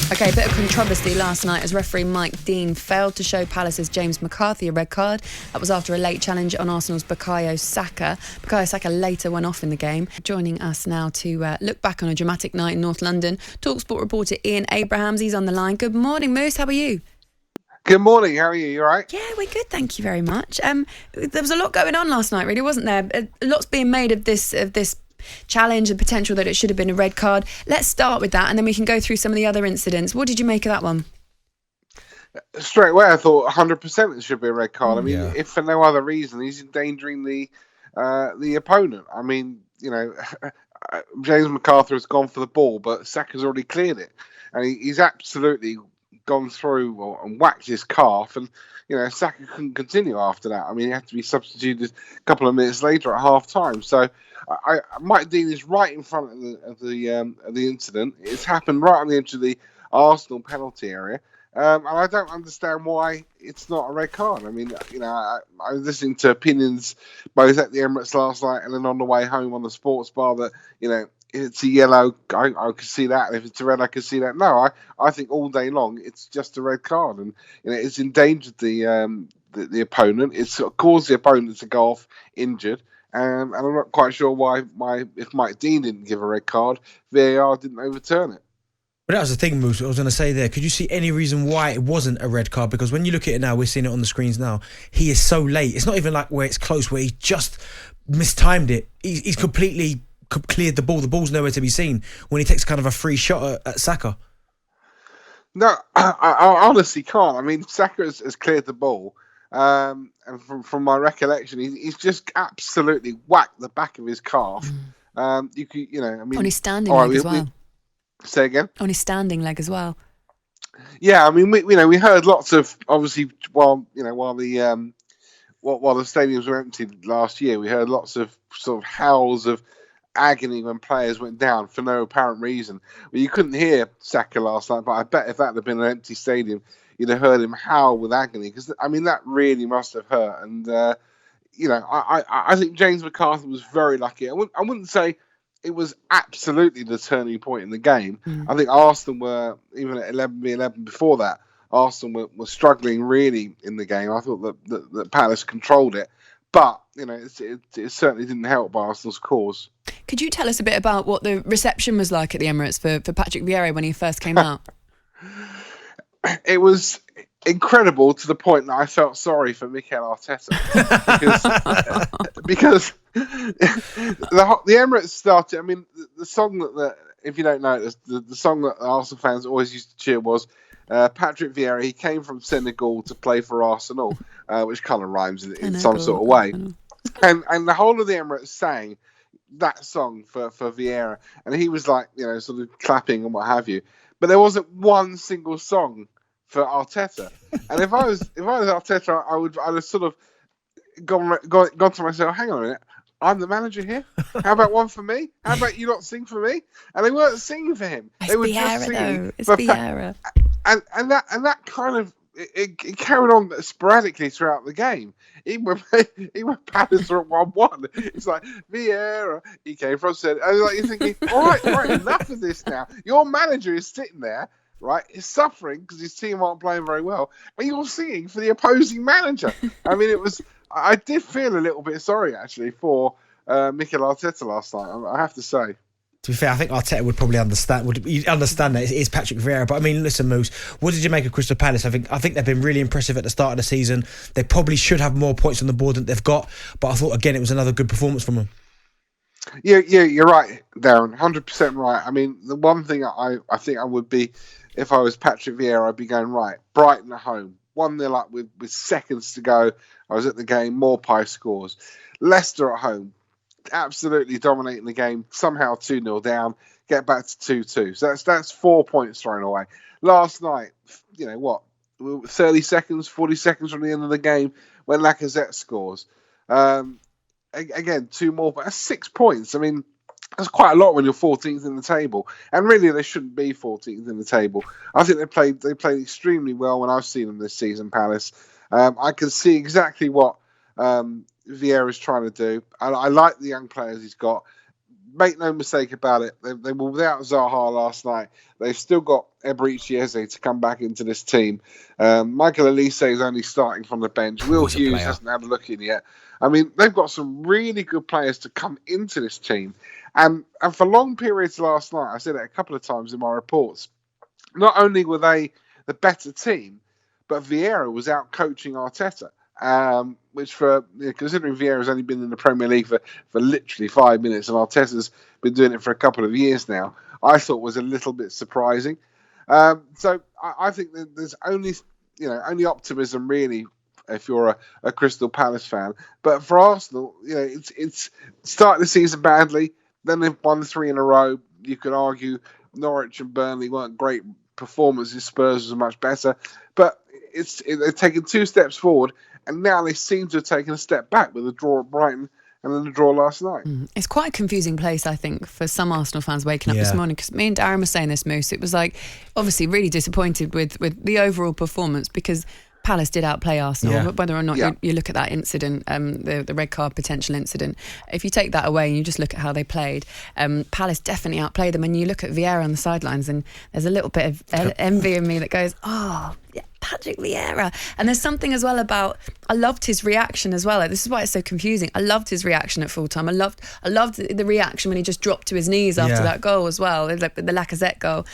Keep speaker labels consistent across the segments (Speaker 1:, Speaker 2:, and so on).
Speaker 1: Okay, a bit of controversy last night as referee Mike Dean failed to show Palace's James McCarthy a red card. That was after a late challenge on Arsenal's Bukayo Saka. Bukayo Saka later went off in the game. Joining us now to look back on a dramatic night in North London, talkSPORT reporter Ian Abrahams. He's on the line. Good morning, Moose. How are you?
Speaker 2: Good morning. How are you? You all right?
Speaker 1: Yeah, we're good. Thank you very much. There was a lot going on last night, really, wasn't there? Lots being made of this challenge and potential that it should have been a red card. Let's start with that and then we can go through some of the other incidents. What did you make of that one?
Speaker 2: Straight away, I thought 100% it should be a red card. I mean, if for no other reason, he's endangering the opponent. I mean, James McCarthy has gone for the ball, but Saka's already cleared it. And he's absolutely gone through and whacked his calf. And, Saka couldn't continue after that. I mean, he had to be substituted a couple of minutes later at half-time. So Mike Dean is right in front of the incident. It's happened right on the edge of the Arsenal penalty area. And I don't understand why it's not a red card. I mean, I was listening to opinions both at the Emirates last night and then on the way home on the sports bar that, if it's a yellow, I could see that. And if it's a red, I could see that. No, I think all day long it's just a red card. And, it's endangered the opponent. It's caused the opponent to go off injured. And I'm not quite sure why if Mike Dean didn't give a red card, VAR didn't overturn it.
Speaker 3: But that was the thing, Moose, I was going to say there. Could you see any reason why it wasn't a red card? Because when you look at it now, we're seeing it on the screens now, he is so late. It's not even like where it's close, where he just mistimed it. He's completely cleared the ball. The ball's nowhere to be seen when he takes kind of a free shot at Saka.
Speaker 2: No, I honestly can't. I mean, Saka has cleared the ball. And from my recollection, he's just absolutely whacked the back of his calf. On
Speaker 1: his standing leg as well.
Speaker 2: Say again.
Speaker 1: On his standing leg as well.
Speaker 2: Yeah, I mean, we heard lots of obviously while the stadiums were empty last year, we heard lots of sort of howls of agony when players went down for no apparent reason. Well, you couldn't hear Saka last night, but I bet if that had been an empty stadium, you'd have heard him howl with agony because I mean that really must have hurt. And I think James McCarthy was very lucky. I wouldn't say it was absolutely the turning point in the game. I think Arsenal were even at 11v11 before that. Arsenal were struggling really in the game. I thought that Palace controlled it, but it certainly didn't help Arsenal's cause.
Speaker 1: Could you tell us a bit about what the reception was like at the Emirates for Patrick Vieira when he first came out?
Speaker 2: It was incredible to the point that I felt sorry for Mikel Arteta because the Emirates started. I mean, the song that if you don't know it, the song that Arsenal fans always used to cheer was Patrick Vieira. He came from Senegal to play for Arsenal, which kind of rhymes in some sort of way. And the whole of the Emirates sang that song for Vieira, and he was like, sort of clapping and what have you. But there wasn't one single song for Arteta. And if I was Arteta, I'd have sort of gone to myself, hang on a minute, I'm the manager here? How about one for me? How about you not sing for me? And they weren't singing for him.
Speaker 1: It's
Speaker 2: they were
Speaker 1: Vieira,
Speaker 2: just singing
Speaker 1: though. It's Vieira.
Speaker 2: And that kind of it carried on sporadically throughout the game. Even when Palace were at 1-1, it's like Vieira. He came from said, and like you're thinking, all right, enough of this now. Your manager is sitting there, right? He's suffering because his team aren't playing very well, and you're singing for the opposing manager. I mean, I did feel a little bit sorry actually for Mikel Arteta last night. I have to say.
Speaker 3: To be fair, I think Arteta would probably understand that it is Patrick Vieira. But I mean, listen, Moose, what did you make of Crystal Palace? I think they've been really impressive at the start of the season. They probably should have more points on the board than they've got. But I thought, again, it was another good performance from them.
Speaker 2: Yeah, you're right, Darren. 100% right. I mean, the one thing I think I would be, if I was Patrick Vieira, I'd be going, right, Brighton at home. 1-0 up with seconds to go. I was at the game, Morpie scores. Leicester at home. Absolutely dominating the game, somehow 2-0 down, get back to 2-2. So that's 4 points thrown away. Last night, 30 seconds, 40 seconds from the end of the game, when Lacazette scores. Again, 2 more, but that's 6 points. I mean, that's quite a lot when you're 14th in the table. And really, they shouldn't be 14th in the table. I think they played extremely well when I've seen them this season, Palace. I can see exactly what Vieira's trying to do. I like the young players he's got. make no mistake about it, they were without Zaha last night. They've still got Emirates to come back into this team. Michael Elise is only starting from the bench. Will Hughes hasn't had a look in yet. I mean, they've got some really good players to come into this team. And for long periods last night, I said it a couple of times in my reports, not only were they the better team, but Vieira was out coaching Arteta. Which considering Vieira's only been in the Premier League for literally 5 minutes and Arteta's been doing it for a couple of years now, I thought was a little bit surprising. So I think that there's only optimism really if you're a Crystal Palace fan. But for Arsenal, it's starting the season badly. Then they've won 3 in a row. You could argue Norwich and Burnley weren't great performances. Spurs was much better, but they've taken 2 steps forward. And now they seem to have taken a step back with a draw at Brighton and then the draw last night.
Speaker 1: It's quite a confusing place, I think, for some Arsenal fans waking up this morning. Because me and Darren were saying this, Moose. It was like, obviously, really disappointed with the overall performance because Palace did outplay Arsenal, whether or not you look at that incident, the red card potential incident. If you take that away and you just look at how they played, Palace definitely outplayed them. And you look at Vieira on the sidelines and there's a little bit of envy in me that goes, Patrick Vieira. And there's something as well about, I loved his reaction as well. This is why it's so confusing. I loved his reaction at full time. I loved the reaction when he just dropped to his knees after that goal as well, the Lacazette goal.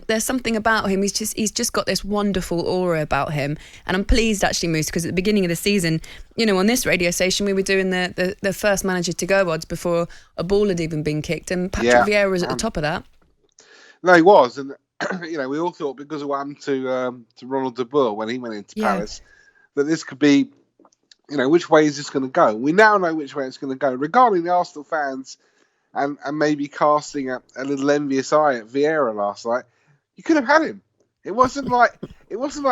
Speaker 1: There's something about him. He's just got this wonderful aura about him. And I'm pleased actually, Moose, because at the beginning of the season, on this radio station, we were doing the first manager to go odds before a ball had even been kicked. And Patrick Vieira was at the top of that.
Speaker 2: No, he was. And we all thought because of what happened to Ronald de Boer when he went into Palace, that this could be, which way is this going to go? We now know which way it's going to go. Regarding the Arsenal fans and maybe casting a little envious eye at Vieira last night, you could have had him. It wasn't like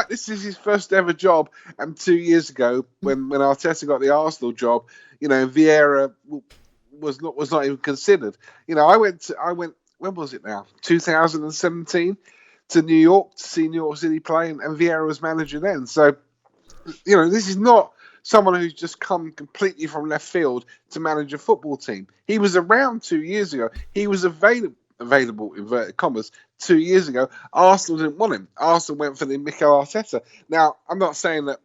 Speaker 2: this is his first ever job. And 2 years ago, when Arteta got the Arsenal job, Vieira was not even considered. I went. When was it now? 2017 to New York to see New York City play, and Vieira was manager then. So, this is not someone who's just come completely from left field to manage a football team. He was around 2 years ago. He was available, inverted commas, 2 years ago. Arsenal didn't want him. Arsenal went for the Mikel Arteta. Now, I'm not saying that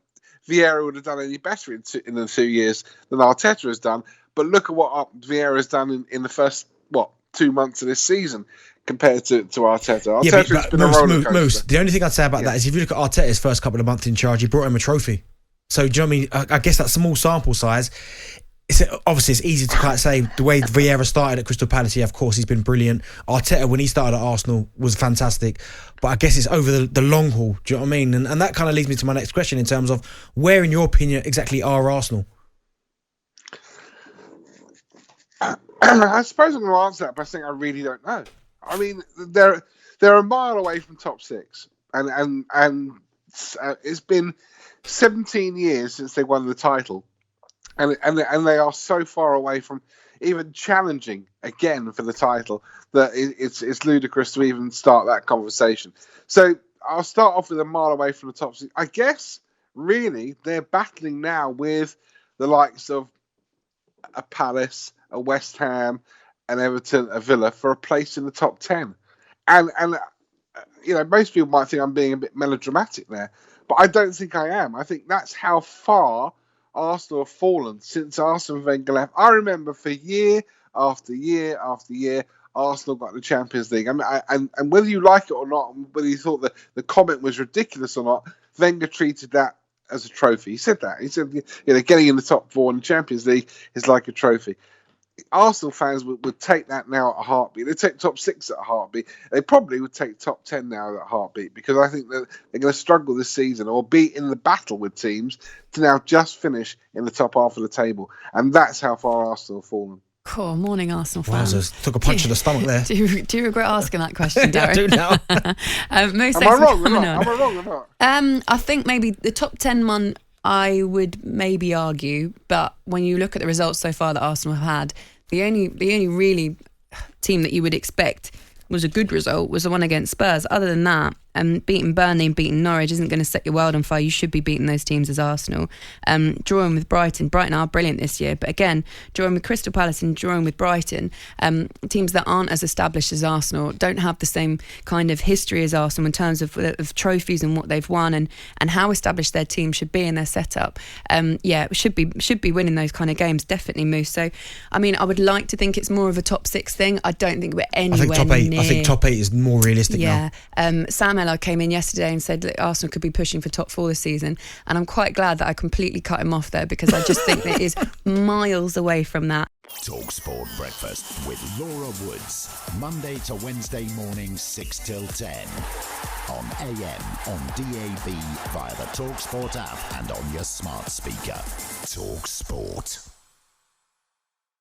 Speaker 2: Vieira would have done any better in the 2 years than Arteta has done, but look at what Vieira has done in the first, 2 months of this season compared to Arteta. Arteta's been a roller coaster.
Speaker 3: Moose, the only thing I'd say about that is if you look at Arteta's first couple of months in charge, he brought him a trophy. So, do you know what I mean? I guess that small sample size, obviously it's easy to kind of say the way Vieira started at Crystal Palace, of course, he's been brilliant. Arteta, when he started at Arsenal, was fantastic. But I guess it's over the long haul, do you know what I mean? And that kind of leads me to my next question in terms of where, in your opinion, exactly are Arsenal?
Speaker 2: I suppose I'm going to answer that by saying I really don't know. I mean, they're a mile away from top 6, and it's been 17 years since they won the title, and they are so far away from even challenging again for the title that it's ludicrous to even start that conversation. So I'll start off with a mile away from the top 6. I guess really they're battling now with the likes of a Palace, a West Ham, an Everton, a Villa for a place in the top 10. And most people might think I'm being a bit melodramatic there, but I don't think I am. I think that's how far Arsenal have fallen since Arsene Wenger left. I remember for year after year after year, Arsenal got the Champions League. I mean, and whether you like it or not, whether you thought that the comment was ridiculous or not, Wenger treated that as a trophy. He said that. He said, getting in the top 4 in the Champions League is like a trophy. Arsenal fans would take that now at a heartbeat. They'd take top 6 at a heartbeat. They probably would take top 10 now at a heartbeat, because I think that they're going to struggle this season or be in the battle with teams to now just finish in the top half of the table. And that's how far Arsenal have fallen.
Speaker 1: Cool. Morning, Arsenal fans.
Speaker 3: Wowzers. Took a punch to the stomach there.
Speaker 1: Do you regret asking that question, Darren?
Speaker 3: I do now.
Speaker 2: Am I wrong or not?
Speaker 1: I think maybe the top 10 one I would maybe argue, but when you look at the results so far that Arsenal have had, the only really team that you would expect was a good result was the one against Spurs. Other than that, beating Burnley and beating Norwich isn't going to set your world on fire. You should be beating those teams as Arsenal. Drawing with Brighton are brilliant this year, but again, drawing with Crystal Palace and drawing with Brighton, teams that aren't as established as Arsenal, don't have the same kind of history as Arsenal in terms of trophies and what they've won and how established their team should be in their setup. Should be winning those kind of games, definitely, Moose. So, I mean, I would like to think it's more of a top 6 thing. I don't think we're anywhere near.
Speaker 3: I think top 8 is more realistic now.
Speaker 1: Sam Eller came in yesterday and said that Arsenal could be pushing for top 4 this season, and I'm quite glad that I completely cut him off there, because I just think that it is miles away from that.
Speaker 4: talkSPORT Breakfast with Laura Woods, Monday to Wednesday mornings 6 till 10 on AM, on DAB, via the talkSPORT app and on your smart speaker. talkSPORT.